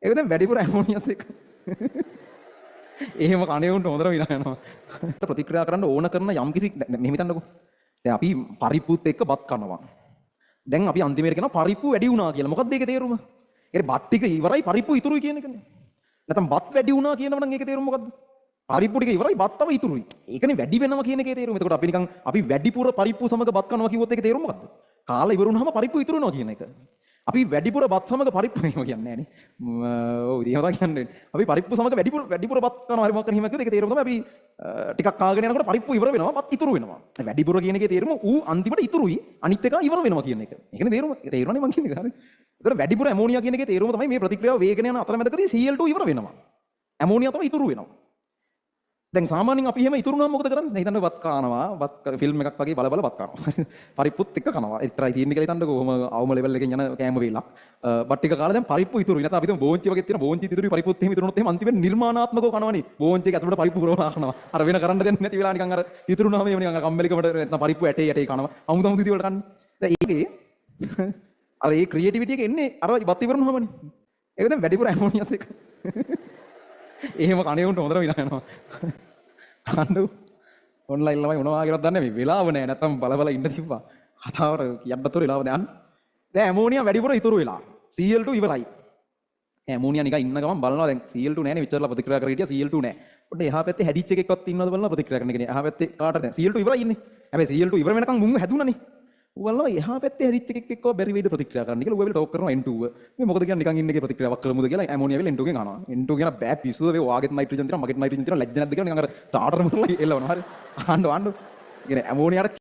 ඒක දැන් වැඩිපුර ඇමෝනියත් එක්ක. එහෙම කණේ උන්ට හොඳට විනා යනවා. ප්‍රතික්‍රියා කරන්න ඕන කරන යම්කිසි මෙහෙම හිතන්නකෝ. දැන් අපි පරිප්පුත් එක්ක බත් කනවා. දැන් අපි අන්තිමේට කියනවා පරිප්පු වැඩි වුණා කියලා. මොකක්ද ඒකේ තේරුම? ඒ බත් ටික ඉවරයි පරිප්පු ඉතුරුයි කියන එකනේ. නැත්නම් බත් වැඩි වුණා කියනවනම් ඒකේ තේරුම මොකද්ද? පරිප්පු ටික ඉවරයි බත් තව ඉතුරුයි. ඒකනේ වැඩි වෙනවා කියන එකේ තේරුම. එතකොට අපි වැඩිපුර පරිප්පු සමග බත් කනවා කිව්වොත් ඒකේ තේරුම මොකද්ද? කාලා ඉවර වුණාම පරිප්පු ඉතුරු වෙනවා කියන එක. අපි වැඩිපුර බත් සමග පරිප්පු එහෙම කියන්නේ නෑනේ. ඔව් ඉතින් ඒවා කියන්නේ. අපි පරිප්පු සමග වැඩිපුර බත් කනවා හරි මොකක් හරි හිමක් කිව්වොත් ඒකේ තේරුම තමයි අපි ටිකක් කාගෙන යනකොට පරිප්පු ඉවර වෙනවා බත් ඉතුරු වෙනවා. වැඩිපුර කියන එකේ තේරුම ඌ අන්තිමට ඉතුරුයි අනිත් එක ඉවර වෙනවා කියන එක. ඒකනේ තේරුම. තේරුණානේ මං කියන්නේ හරි. ඒතර වැඩිපුර ඇමෝනියා කියන එකේ තේරුම තමයි මේ ප්‍රතික්‍රියාව වේගන යන අතරමැදකදී Cl2 ඉවර වෙනවා. ඇමෝනියා තමයි ඉතුරු වෙනවා. දැන් සාමාන්‍යයෙන් අපි එහෙම ඉතුරු වුණාම මොකද කරන්නේ? හිතන්න බත් කනවා, ෆිල්ම් එකක් වගේ බල බත් කනවා. පරිප්පුත් එක්ක කනවා. එච්චරයි තියෙන්නේ කියලා හිතන්නකෝ. කොහොම අවම ලෙවල් එකෙන් යන කෑම වේලක්. බත් ටික කාලා දැන් පරිප්පු ඉතුරුයි. නැත්නම් අපි හිතමු බෝංචි වගේ තියෙන බෝංචි ඉතුරුයි පරිප්පුත් එහෙම ඉතුරුනොත් එහෙම අන්තිමට නිර්මාණාත්මකව කනවනේ. බෝංචි එක ඇතුළට පරිප්පු පුරවලා කනවා. අර වෙන කරන්න දෙන්නේ නැති වෙලා නිකන් අර ඉතුරුනාම එහෙම නිකන් කම්මැලිකමට නැත්නම් පරිප්පු ඇටේ කනවා. අමුතු විදිහට කන්නේ. දැන් ඒකේ අර ඒ ක්‍රියේටිවිටි එක එන්නේ අර බත් ඉවරනවමනේ. ඒක දැන් වැඩිපුර ඇමෝනියත් එක්ක. එහෙම කණේ උන්ට හොඳට විනා යනවා. අඬු ඔන්ලයින් ළමයි මොනවා කියලාද දන්නේ මේ වෙලාව නෑ නැත්තම් බල ඉන්න තිබ්බා කතාවට කියන්නතොර වෙලාව නෑ අන්න දැන් ඇමෝනියා වැඩිපුර ඉතුරු වෙලා Cl2 ඉවරයි ඇමෝනියා නිකන් ඉන්න ගමන් බලනවා දැන් Cl2 නෑනේ මෙච්චරලා ප්‍රතික්‍රියා කර හිටියා Cl2 නෑ පොඩ්ඩ එහා පැත්තේ හැදිච්ච එකෙක්වත් ඉන්නවද බලනවා ප්‍රතික්‍රියා කරන එකනේ එහා පැත්තේ කාටද දැන් Cl2 ඉවරයි ඉන්නේ හැබැයි Cl2 ඉවර වෙනකන් මුංග හැදුණානේ ඌ බලනවා එහා පැත්තේ හැදිච්ච එකෙක් එක්කව බැරි වෙයිද ප්‍රතික්‍රියා කරන්න කියලා ඌ වෙල ටෝක් කරනවා N2 මේ මොකද කියන්නේ නිකන් ඉන්න එකේ ප්‍රතික්‍රියාවක් කරමුද කියලා ඇමෝනියා වෙල N2 ගෙන් අහනවා N2 කියන බෑ පිස්සුද වේ වාගෙත් නයිට්‍රජන් තියෙනවා මගෙත් නයිට්‍රජන් තියෙනවා ලැජ්ජ නැද්ද කියලා නිකන් අර තාඩර මරලා එල්ලවනවා හරි ආණ්ඩු කියන්නේ ඇමෝනියාට